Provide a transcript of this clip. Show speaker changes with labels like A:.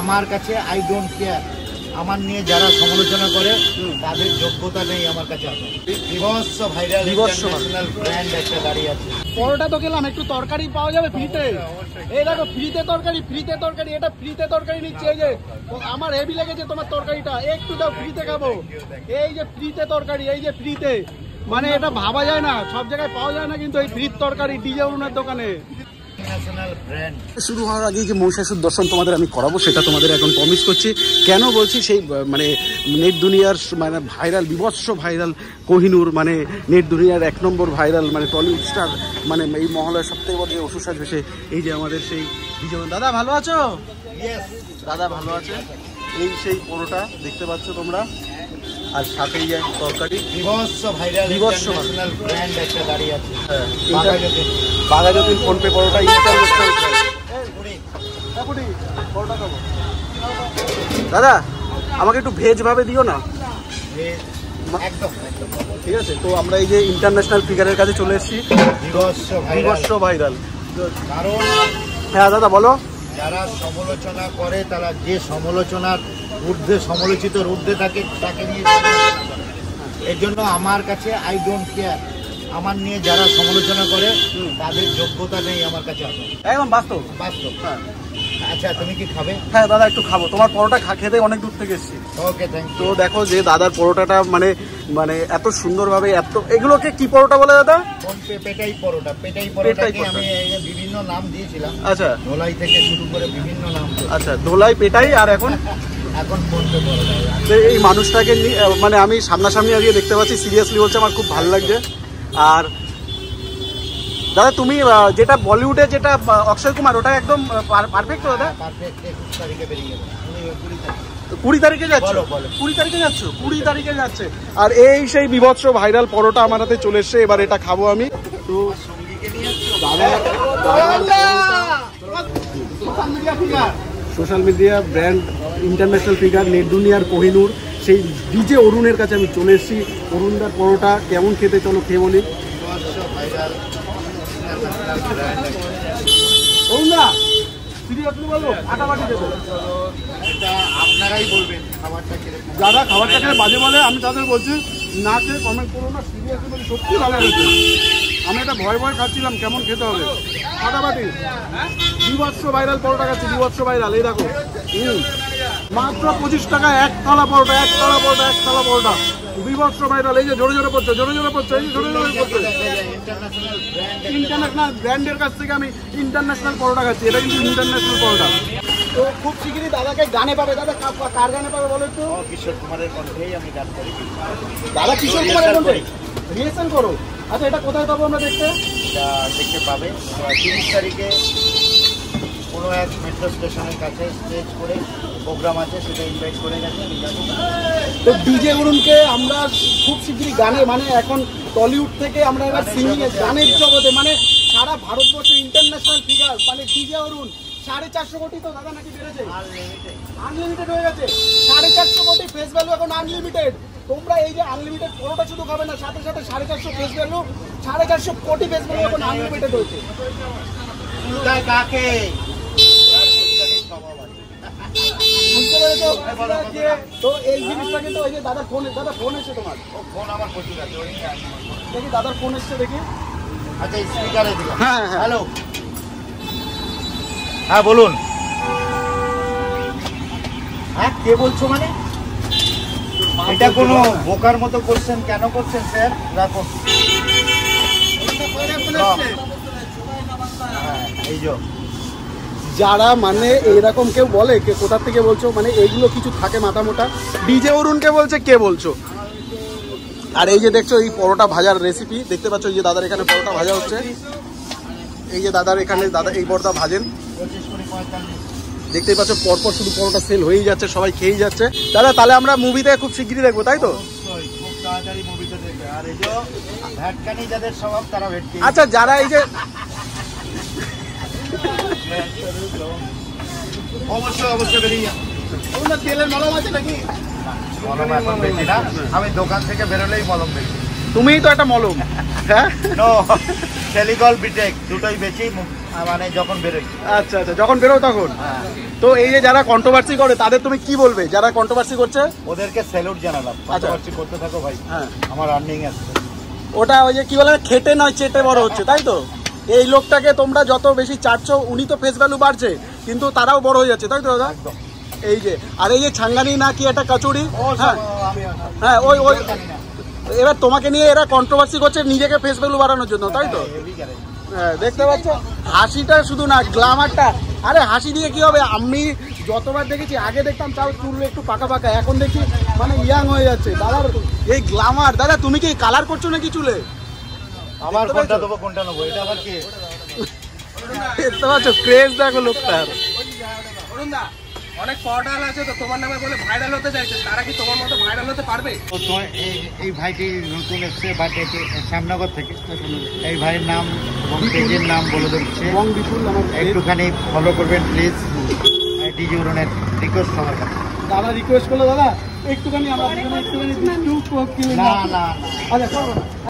A: আমার কাছে I don't care, আমার নিয়ে যারা সমালোচনা করে তাদের যোগ্যতা নেই আমার কাছে। বিভৎস ভাইরাল ইন্টারন্যাশনাল ব্র্যান্ড একটা গাড়ি আছে।
B: পরোটা তো খেলাম, একটু তরকারি পাওয়া যাবে ফ্রিতে? এই দেখো ফ্রিতে তরকারি, এটা ফ্রিতে তরকারি নিচ্ছে। এই যে আমার হেভি লেগেছে তোমার তরকারিটা, একটু দাও, ফ্রিতে খাবো। এই যে ফ্রিতে তরকারি, এই যে ফ্রিতে, মানে এটা ভাবা যায় না, সব জায়গায় পাওয়া যায় না কিন্তু এই ফ্রির তরকারি ডিজে অরুণের দোকানে। শুরু হওয়ার আগে যে মহিষাসুর দর্শন তোমাদের আমি করাবো সেটা তোমাদের এখন প্রমিস করছি। কেন বলছি, সেই মানে নেট দুনিয়ার মানে ভাইরাল, বিভৎস ভাইরাল কোহিনূর, মানে নেট দুনিয়ার 1 নম্বর ভাইরাল, মানে টলিউড স্টার, মানে এই মহলার সবথেকে বড় যে অসুর সাজবে এই যে আমাদের সেই ডিজে। দাদা ভালো আছো? দাদা ভালো আছে। এই সেই পরোটা দেখতে পাচ্ছ তোমরা, আর সাথেই যায় তরকারি।
A: বিভৎস ভাইরাল ইন্টারন্যাশনাল ব্র্যান্ড একটা গাড়ি আছে।
B: বাঘাযতীন ফোনপে পরোটা ইন্টারন্যাশনাল পরোটা খাবো। দাদা আমাকে একটু ভেজ ভাবে দিও না।
A: একদম
B: ঠিক আছে। তো আমরা এই যে ইন্টারন্যাশনাল ফিগারের কাছে চলে এসেছি, বিভৎস ভাইরাল।
A: কারণ
B: হ্যাঁ দাদা বলো।
A: যারা সমালোচনা করে তারা যে সমালোচনার ঊর্ধ্বে, সমালোচিত ঊর্ধ্বে তাকে নিয়ে, এর জন্য আমার কাছে আই ডোন্ট কেয়ার, আমার নিয়ে যারা সমালোচনা করে তাদের যোগ্যতা নেই আমার কাছে।
B: একদম বাস্তব।
A: হ্যাঁ। আচ্ছা তুমি কি খাবে?
B: হ্যাঁ দাদা একটু খাবো, তোমার পরোটা খেতে অনেক দূর থেকে এসেছি।
A: Okay thank you.
B: তো দেখো যে দাদার পরোটাটা মানে মানে এত সুন্দরভাবে, এত এগুলোকে কি পরোটা বলে দাদা?
A: পেটাই পরোটা। পেটাইকে আমি বিভিন্ন নাম দিয়েছিলাম।
B: আচ্ছা,
A: ধোলাই থেকে শুরু করে বিভিন্ন নাম।
B: আচ্ছা, ধোলাই, পেটাই, আর এখন
A: ফোনপে পরোটা।
B: এই মানুষটাকে মানে আমি সামনাসামনি আজকে দেখতে পাচ্ছি, সিরিয়াসলি বলছে, আমার খুব ভালো লাগছে। আর দাদা তুমি যেটা বলিউডে যেটা অক্ষয় কুমার, ওটা একদম পারফেক্ট তো দাদা? 20 তারিখে যাচ্ছ? 20 তারিখে যাচ্ছে। আর এই সেই বিভৎস ভাইরাল পরোটা আমার হাতে চলে এসছে, এবার এটা খাবো আমি। তো social media brand international figure net দুনিয়ার কোহিনূর, সেই ডিজে অরুণের কাছে আমি চলে এসেছি। অরুণদার পরোটা কেমন খেতে চলো খেয়ে বলি। অরুণদা সিরিয়াসলি বলবো, আটাবাটি দেবো?
A: আপনারাই বলবেন
B: যারা খাবারটা খেয়ে বাজে বলে, আমি তাদের বলছি না খেয়ে কমেন্ট করো না, সিরিয়াসলি বলি সত্যি ভালো হয়েছে। আমি এটা ভয় খাচ্ছিলাম কেমন খেতে হবে। ফাটাফাটি বিভৎস ভাইরাল পরোটা খাচ্ছি, বিভৎস ভাইরাল। এই দেখো মাত্র 25 টাকা একতলা পরোটা, বিভৎস ভাইরাল। এই যে জোরে জোরে পড়ছে, এই যে জোরে জোরে পড়ছে। ইন্টারন্যাশনাল ব্র্যান্ডের কাছ থেকে আমি ইন্টারন্যাশনাল পরোটা খাচ্ছি, এটা কিন্তু ইন্টারন্যাশনাল পরোটা। তো খুব শিগগিরই দাদাকে গানে পাবে। দাদা কার গানে পাবে বলো একটু?
A: কিশোর কুমারের কণ্ঠেই আমি গান করি।
B: দাদা কিশোর কুমারের কণ্ঠে রিহার্সাল করো? আচ্ছা, এটা কোথায় পাবো আমরা দেখতে?
A: এটা দেখতে পাবে 30 তারিখে কোনো এক মেট্রো স্টেশনের কাছে স্টেজ করে প্রোগ্রাম আছে, সেটা ইনভাইট করে গেছে।
B: তো ডিজে অরুণকে আমরা খুব শিগগিরই গানে, মানে এখন টলিউড থেকে আমরা এবার সিঙ্গিং এর গানের জগতে, মানে সারা ভারতবর্ষের ইন্টারন্যাশনাল ফিগার, মানে ডিজে অরুণ 450 কোটি তো দাদা নাকি বেড়েছে? আনলিমিটেড হয়ে গেছে। 450 কোটি ফেস ভ্যালু এখন আনলিমিটেড। তোমরা এই যে আনলিমিটেড পরোটা শুধু খাবে না, সাথে সাথে 450 ফেস ভ্যালু, 450 কোটি ফেস ভ্যালু এখন আনলিমিটেড হয়েছে।
A: কাকে
B: বুঝতে পেরেছো? তো এই জিনিসটা কিন্তু ওই যে দাদার ফোন এসছে তোমার?
A: ফোন আমার প্রচুর আছে,
B: দেখি দাদার ফোন এসছে দেখি।
A: আচ্ছা স্পিকারে দিলাম।
B: হ্যাঁ
A: হ্যালো, হ্যাঁ বলুন। হ্যাঁ কে বলছো? মানে এটা কোনো বোকার মতো করছেন, কেন করছেন স্যার? রাখো। এই যে
B: যারা মানে এইরকম কেউ বলে, কে কোথা থেকে বলছো, মানে এইগুলো কিছু থাকে মাথা মোটা। ডিজে অরুণকে বলছে, কে বলছো? আর এই যে দেখছো এই পরোটা ভাজার রেসিপি দেখতে পাচ্ছ, এই যে দাদার এখানে পরোটা ভাজা হচ্ছে। এই যে দাদার এখানে, দাদা এই পরোটা ভাজেন, দেখতেই পাচ্ছ পরপর শুধু পরোটা সেল হয়েই যাচ্ছে, সবাই খেয়েই যাচ্ছে। দাদা তাহলে আমরা মুভিতে খুব শিগগিরই দেখবো, তাই তো?
A: খুব তাড়াতাড়ি মুভিতে দেখবে। আর এই যে ভ্যাটকানি যাদের স্বভাব, তারা ভেটকি।
B: আচ্ছা, যারা এই যে
A: অবশ্যই বেরিয়ে
B: তেলের মলম আছে নাকি?
A: মলম এখন বেশি না, আমি দোকান থেকে বেরোলেই মলম বেশি।
B: তুমিই তো একটা মলম। হ্যাঁ,
A: নো, সেলিকল বিটেক দুটোই বেশি। মানে যখন বেরোই।
B: আচ্ছা আচ্ছা, যখন বেরো তখন।
A: হ্যাঁ,
B: তো এই যে যারা কন্ট্রোভার্সি করে তাদের তুমি কি বলবে, যারা কন্ট্রোভার্সি করছে?
A: ওদেরকে স্যালুট জানালাম, কন্ট্রোভার্সি করতে থাকো ভাই,
B: হ্যাঁ,
A: আমার আর্নিং আসছে।
B: ওটা ওই যে কি বলে, খেটে নয় চেটে বড় হচ্ছে, তাই তো? এই লোকটাকে তোমরা যত বেশি চাটছো, উনি তো ফেস ভ্যালু বাড়ছে কিন্তু তারাও বড় হয়ে যাচ্ছে, তাই তো দাদা?
A: একদম।
B: এই যে, আর এই যে ছাঙ্গানি না কি একটা কচুরি,
A: ও
B: হ্যাঁ
A: আমি
B: হ্যাঁ, ওই ওই
A: জানি না।
B: এবার তোমাকে নিয়ে এরা কন্ট্রোভার্সি করছে নিজেকে ফেস ভ্যালু বাড়ানোর জন্য, তাই তো?
A: Heavy garage.
B: হ্যাঁ, দেখতে পাচ্ছ হাসিটা শুধু না, গ্ল্যামারটা। আরে হাসি দিয়ে কি হবে? আমি যতবার দেখেছি, আগে দেখতাম তাও চুল একটু পাকা পাকা, এখন দেখি মানে ইয়াং হয়ে যাচ্ছে। দাদার এই গ্ল্যামার। দাদা তুমি কি কালার করছো নাকি চুলে?
A: আমার কোনটা দেবো কোনটা নেবো, এটা আবার কি?
B: দেখতে পাচ্ছ ক্রেজ দেখো লোকটার।
C: অনেক পর্দাল আছে তো তোমার নামে বলে ভাইরাল হতে চাইছে, তারা কি তোমার মতো ভাইরাল হতে পারবে?
A: তো এই ভাইটি নতুন এসছে বাট শ্যামনগর থেকে। এই ভাইয়ের নাম এবং পেজের নাম বলে দিচ্ছে,
B: এবং বিপুল আমার
A: একটুখানি ফলো করবেন প্লিজ। ডিজে অরুণের রিকোয়েস্ট সবার কাছে।
B: দাদা রিকোয়েস্ট করলো, দাদা একটুখানি আমার একটুখানি
A: না না না
B: আচ্ছা করবো না।